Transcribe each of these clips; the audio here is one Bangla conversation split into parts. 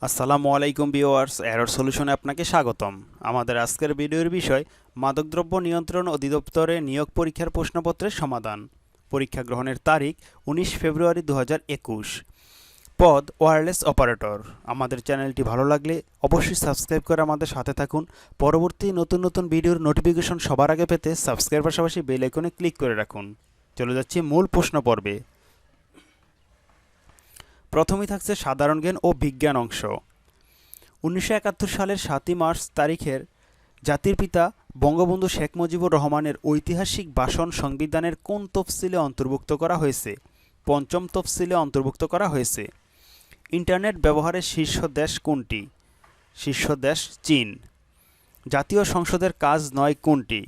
আসসালামু আলাইকুম ভিউয়ার্স, এরর সলিউশনে আপনাকে স্বাগতম। আমাদের আজকের ভিডিওর বিষয় মাদকদ্রব্য নিয়ন্ত্রণ অধিদপ্তরে নিয়োগ পরীক্ষার প্রশ্নপত্রের সমাধান। পরীক্ষা গ্রহণের তারিখ 19 ফেব্রুয়ারি 2021। পদ ওয়্যারলেস অপারেটর। আমাদের চ্যানেলটি ভালো লাগলে অবশ্যই সাবস্ক্রাইব করে আমাদের সাথে থাকুন। পরবর্তী নতুন নতুন ভিডিওর নোটিফিকেশন সবার আগে পেতে সাবস্ক্রাইব পাশাপাশি বেল আইকনে ক্লিক করে রাখুন। চলে যাচ্ছি মূল প্রশ্ন পর্বে। প্রথমেই থাকছে সাধারণ জ্ঞান ও বিজ্ঞান অংশ। 1971 সালের 7 মার্চ তারিখের জাতির পিতা বঙ্গবন্ধু শেখ মুজিবুর রহমানের ঐতিহাসিক ভাষণ সংবিধানের কোন তফসিলে অন্তর্ভুক্ত করা হয়েছে? পঞ্চম তফসিলে অন্তর্ভুক্ত করা হয়েছে। ইন্টারনেট ব্যবহারের শীর্ষ দেশ কোনটি? শীর্ষ দেশ চীন। জাতীয় সংসদের কাজ 9 কোনটি?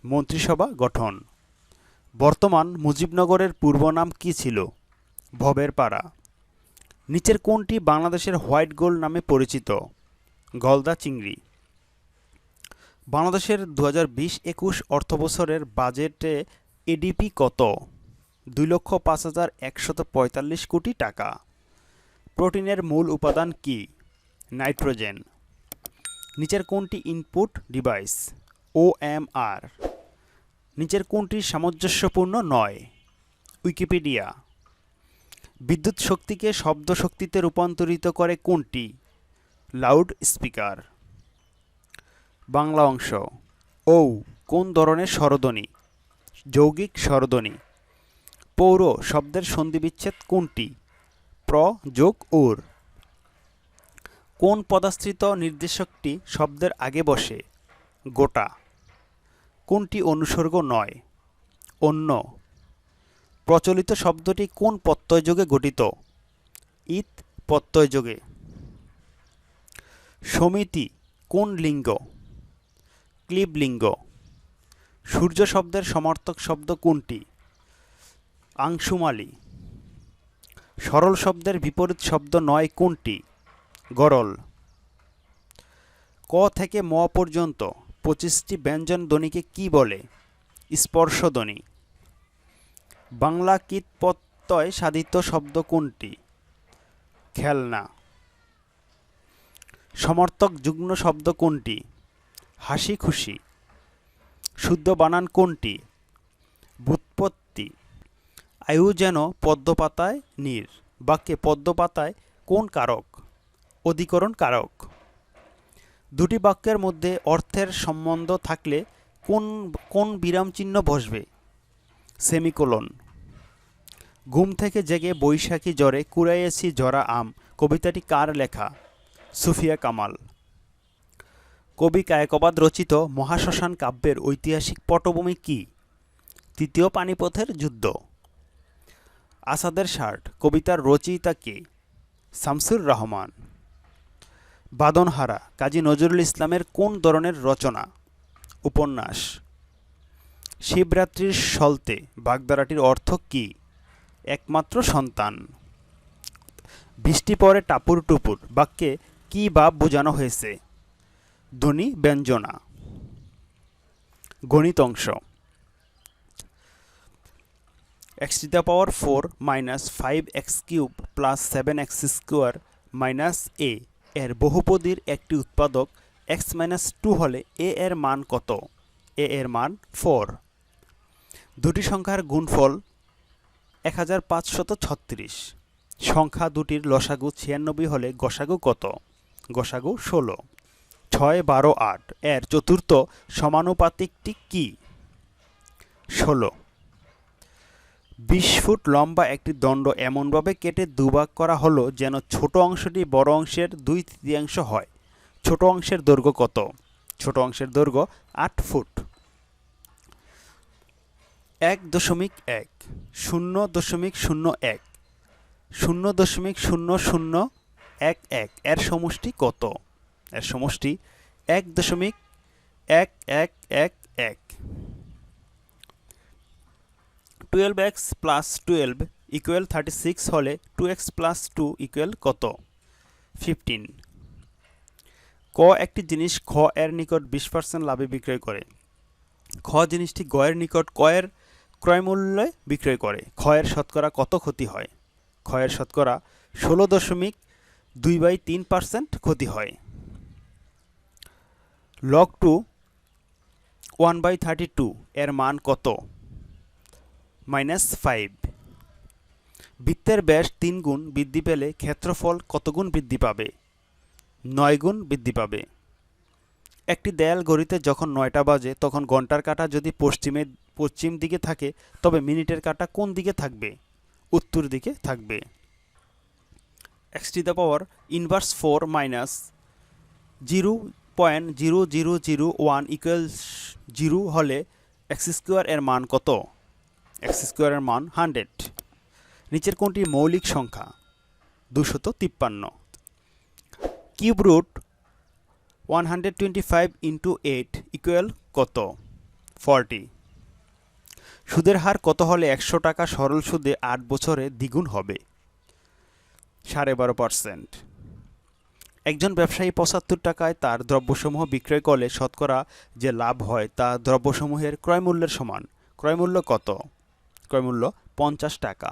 মন্ত্রিসভা গঠন। বর্তমান মুজিবনগরের পূর্ব নাম কী ছিল? ভবের পাড়া। নিচের কোনটি বাংলাদেশের হোয়াইট গোল্ড নামে পরিচিত? গলদা চিংড়ি। বাংলাদেশের 2020-21 অর্থবছরের বাজেটে এডিপি কত? 2,05,145 কোটি টাকা। প্রোটিনের মূল উপাদান কি? নাইট্রোজেন। নিচের কোনটি ইনপুট ডিভাইস? ওএমআর। নিচের কোনটি সামঞ্জস্যপূর্ণ নয়? উইকিপিডিয়া। বিদ্যুৎ শক্তিকে শব্দ শক্তিতে রূপান্তরিত করে কোনটি? Loud speaker. বাংলা অংশ। ঔ কোন ধরনের স্বরধ্বনি? যৌগিক স্বরধ্বনি। পৌর শব্দের সন্ধিবিচ্ছেদ কোনটি? প্র যোগ উর। কোন পদাশ্রিত নির্দেশকটি শব্দের আগে বসে? গোটা। কোনটি অনুসর্গ নয়? অন্য। প্রচলিত শব্দটি কোন প্রত্যয়যোগে গঠিত? ইত প্রত্যয়যোগে। সমিতি কোন লিঙ্গ? ক্লীবলিঙ্গ। সূর্য শব্দের সমার্থক শব্দ কোনটি? আংশুমালি। সরল শব্দের বিপরীত শব্দ নয় কোনটি? গরল। ক থেকে ম পর্যন্ত 25টি ব্যঞ্জন ধ্বনিকে কি বলে? স্পর্শধ্বনি। বাংলা কীট প্রত্যয় সাধিত শব্দ কোনটি? খেলনা। সমর্থক যুগ্ম শব্দ কোনটি? হাসি খুশি। শুদ্ধ বানান কোনটি? ব্যুৎপত্তি। আয়ু যেন পদ্মপাতায় নীর। বাক্যে পদ্মপাতায় কোন কারক? অধিকরণ কারক। দুটি বাক্যের মধ্যে অর্থের সম্বন্ধ থাকলে কোন কোন বিরামচিহ্ন বসবে? সেমিকোলন। ঘুম থেকে জেগে বৈশাখী জ্বরে কুড়াইয়েছি জরা আম কবিতাটি কার লেখা? সুফিয়া কামাল। কবি কায়কবাদ রচিত মহাশ্মশান কাব্যের ঐতিহাসিক পটভূমি কি? তৃতীয় পানিপথের যুদ্ধ। আসাদের শার্ট কবিতার রচয়িতা কে? শামসুর রহমান। বাঁধনহারা কাজী নজরুল ইসলামের কোন ধরনের রচনা? উপন্যাস। শিবরাত্রির সলতে বাগধারাটির অর্থ কি? একমাত্র সন্তান। বৃষ্টি পড়ে টাপুর টুপুর বাক্যে কি ভাব বোঝানো হয়েছে? ধ্বনি ব্যঞ্জনা। গণিত অংশ। x⁴ - 5x³ + 7x² - a এর বহুপদীর একটি উৎপাদক x - 2 হলে a এর মান কত? a এর মান 4। দুটি সংখ্যার গুণফল 1536। সংখ্যা দুটির লসাগু 96 হলে গসাগু কত? গসাগু 16। 6, 12, 8 এর চতুর্থ সমানুপাতিকটি কি? 16। 20 ফুট লম্বা একটি দণ্ড এমনভাবে কেটে দুভাগ করা হলো যেন ছোট অংশটি বড় অংশের 2/3 হয়। ছোট অংশের দৈর্ঘ্য কত? ছোট অংশের দৈর্ঘ্য 8 ফুট। 1.1 0.01 0.0011 এর সমষ্টি কত? এর সমষ্টি 1.1111। 12x + 12 = 36 হলে 2x + 2 = কত? 15। ক একটি জিনিস খ এর নিকট 20% লাভে বিক্রয় করে। খ জিনিসটি গ এর নিকট ক এর ক্রয়মূল্যে বিক্রয় করে। খ এর শতকরা কত ক্ষতি হয়? খ এর শতকরা 16.0 2/3% ক্ষতি হয়। লগ 2 1/32 এর মান কত? -5। বৃত্তের ব্যাস 3 গুণ বৃদ্ধি পেলে ক্ষেত্রফল কত গুণ বৃদ্ধি পাবে? 9 গুণ বৃদ্ধি পাবে। একটি দেয়াল ঘড়িতে যখন 9টা বাজে তখন ঘন্টার কাঁটা যদি পশ্চিম দিকে থাকে তবে মিনিটের কাঁটা কোন দিকে থাকবে? উত্তর দিকে থাকবে। x⁻⁴ - 0.0001 = 0 হলে x² এর মান কত? x² এর মান 100। নিচের কোনটি মৌলিক সংখ্যা? 253। কিউব রুট 125 × 8 = কত? 40। সুদের হার কত হলে 100 টাকা সরল সুদে 8 বছরে দ্বিগুণ হবে? 12.5%। একজন ব্যবসায়ী 75 টাকায় তার দ্রব্যসমূহ বিক্রয় করলে শতকরা যে লাভ হয় তা দ্রব্যসমূহের ক্রয়মূল্যের সমান। ক্রয়মূল্য কত? ক্রয়মূল্য 50 টাকা।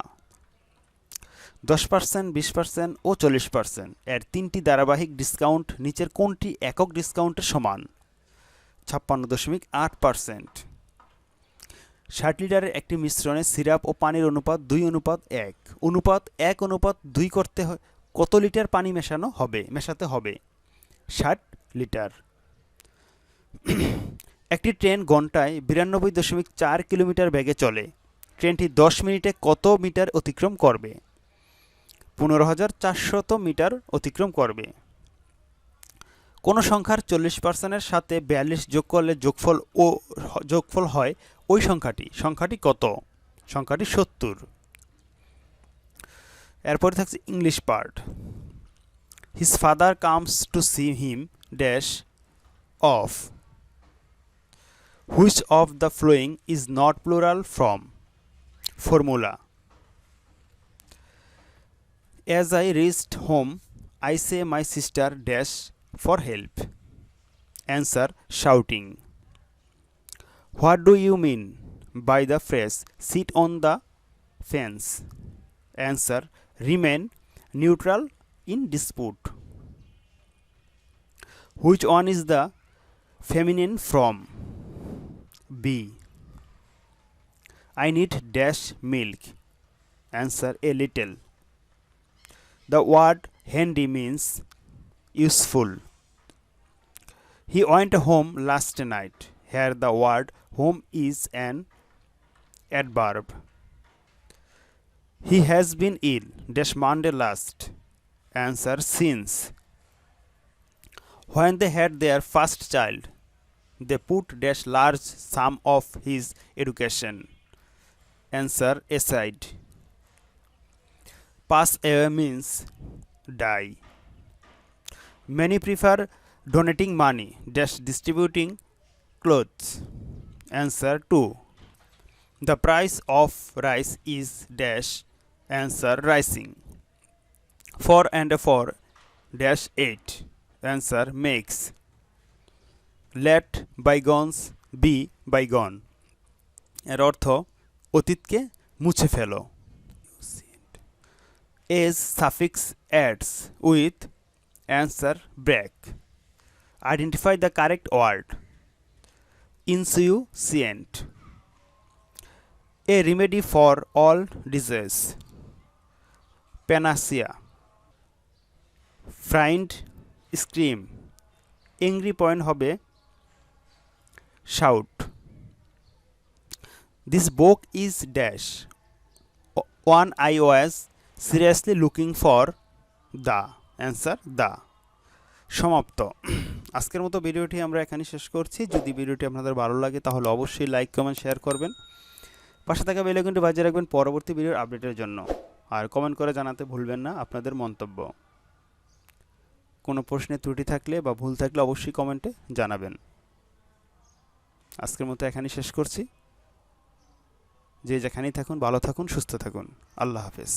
10%, 20% ও 40% এর তিনটি ধারাবাহিক ডিসকাউন্ট নিচের কোনটি একক ডিসকাউন্টের সমান? 56.8%। 60 লিটারের একটি মিশ্রণে সিরাপ ও পানির অনুপাত 2:1। অনুপাত 1:2 করতে কত লিটার পানি মেশাতে হবে? 60 লিটার। একটি ট্রেন ঘন্টায় 92.4 কিলোমিটার বেগে চলে। ট্রেনটি 10 মিনিটে কত মিটার অতিক্রম করবে? 15,400 মিটার অতিক্রম করবে। কোন সংখ্যার 40% সাথে 42 যোগ করলে যোগফল হয় ওই সংখ্যাটি কত? সংখ্যাটি 70। এরপরে থাকছে English part. His father comes to see him dash of. Which of the following is not plural from? Formula. As I reached home, I say my sister dash for help. Answer: shouting. What do you mean by the phrase sit on the fence? Answer: remain neutral in dispute. Which one is the feminine form? B. I need dash milk. Answer: a little. The word handy means useful. He went home last night. Here the word home is an adverb. He has been ill dash Monday last. Answer: since. When they had their first child, they put dash large sum of his education. Answer: aside. Pass away means die. Many prefer donating money dash distributing clothes. Answer: 2. The price of rice is dash. Answer: rising. 4 and 4 dash 8. Answer: makes. Let bygones be bygone. এর অর্থ অতীতকে মুছে ফেলো। As suffix adds with. Answer: break. Identify the correct word. Insouciant. A remedy for all disease. Panacea. Friend scream. Angry point হবে shout. This book is dash. One I was seriously looking for the. Answer: the. সমাপ্ত। আজকের মতো ভিডিওটি আমরা এখানে শেষ করছি। যদি ভিডিওটি আপনাদের ভালো লাগে তাহলে অবশ্যই লাইক কমেন্ট শেয়ার করবেন। পাশে থাকা বেল আইকনটি বাজিয়ে রাখবেন পরবর্তী ভিডিওর আপডেটের জন্য। আর কমেন্ট করে জানাতে ভুলবেন না আপনাদের মন্তব্য। কোনো প্রশ্নে ত্রুটি থাকলে বা ভুল থাকলে অবশ্যই কমেন্টে জানাবেন। আজকের মতো এখানেই শেষ করছি। যে যেখানেই থাকুন ভালো থাকুন সুস্থ থাকুন। আল্লাহ হাফেজ।